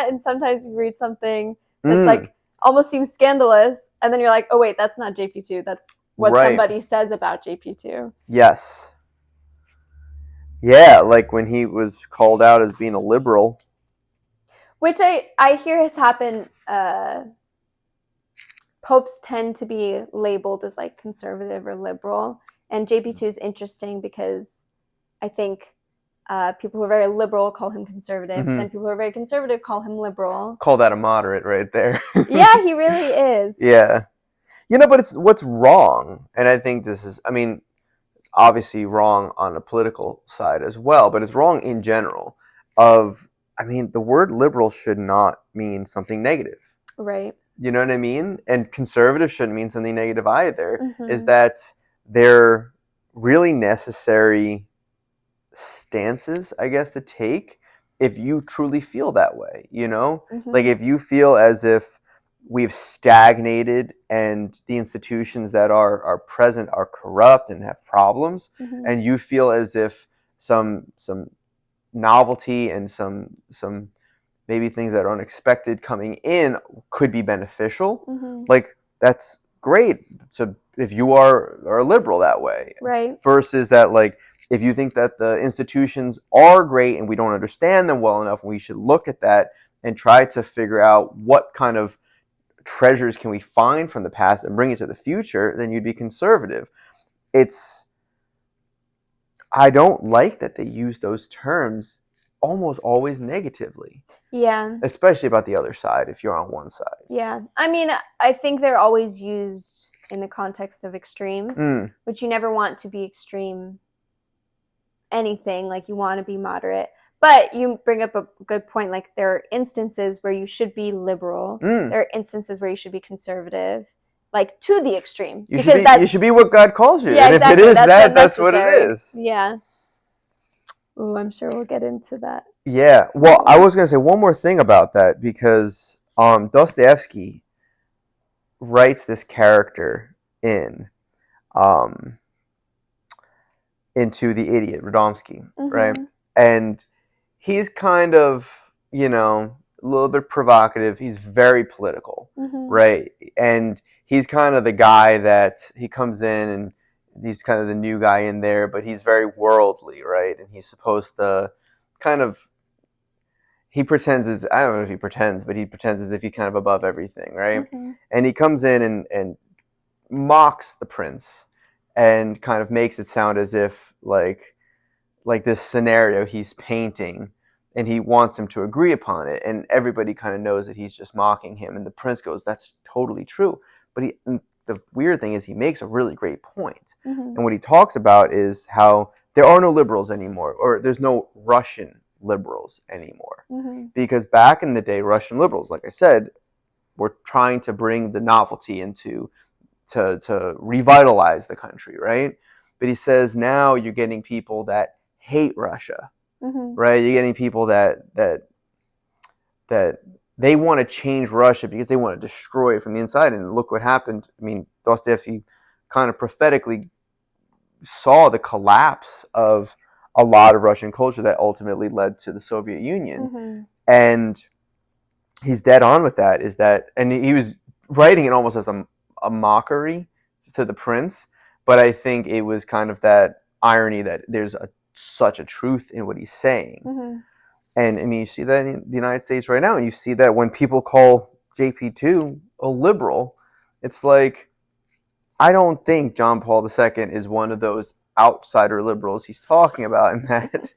And sometimes you read something that's like almost seems scandalous, and then you're like, oh wait, that's not JP2. That's what somebody says about JP2. Yes. Yeah, like when he was called out as being a liberal. Which I hear has happened. Popes tend to be labeled as like conservative or liberal. And JP2 is interesting because I think people who are very liberal call him conservative, and people who are very conservative call him liberal. Call that a moderate right there. Yeah, he really is. Yeah. But it's what's wrong, and I think this is, it's obviously wrong on a political side as well, but it's wrong in general the word liberal should not mean something negative. Right. You know what I mean? And conservative shouldn't mean something negative either. Is that they're really necessary stances, I guess, to take if you truly feel that way, Like if you feel as if we've stagnated and the institutions that are present are corrupt and have problems, and you feel as if some novelty and some maybe things that are unexpected coming in could be beneficial, like that's great. So if you are a liberal that way, right? Versus that, like, if you think that the institutions are great and we don't understand them well enough, we should look at that and try to figure out what kind of treasures can we find from the past and bring it to the future, then you'd be conservative. I don't like that they use those terms almost always negatively. Yeah. Especially about the other side, if you're on one side. Yeah. I think they're always used in the context of extremes, which you never want to be extreme anything. Like, you want to be moderate. But you bring up a good point. Like, there are instances where you should be liberal. There are instances where you should be conservative, like to the extreme. You should be what God calls you. Yeah, and exactly. If it is that's what it is. Yeah. Oh, I'm sure we'll get into that. Yeah. Well, I was going to say one more thing about that, because Dostoyevsky writes this character into The Idiot, Radomski, right? And he's kind of, a little bit provocative. He's very political, right? And he's kind of the guy that he comes in and he's kind of the new guy in there, but he's very worldly, right? And he's supposed to kind of, I don't know if he pretends, but he pretends as if he's kind of above everything, right? And he comes in and mocks the prince and kind of makes it sound as if like this scenario he's painting, and he wants him to agree upon it, and everybody kind of knows that he's just mocking him, and the prince goes, that's totally true. But the weird thing is he makes a really great point. And what he talks about is how there are no liberals anymore, or there's no Russian liberals anymore. Because back in the day, Russian liberals, like I said, were trying to bring the novelty to revitalize the country, right? But he says now you're getting people that hate Russia, right? You're getting people that they want to change Russia because they want to destroy it from the inside. And look what happened. Dostoevsky kind of prophetically saw the collapse of a lot of Russian culture that ultimately led to the Soviet Union. And he's dead on with that, and he was writing it almost as a mockery to the prince, but I think it was kind of that irony that there's such a truth in what he's saying. And you see that in the United States right now, and you see that when people call JP2 a liberal, it's like, I don't think John Paul II is one of those outsider liberals he's talking about in that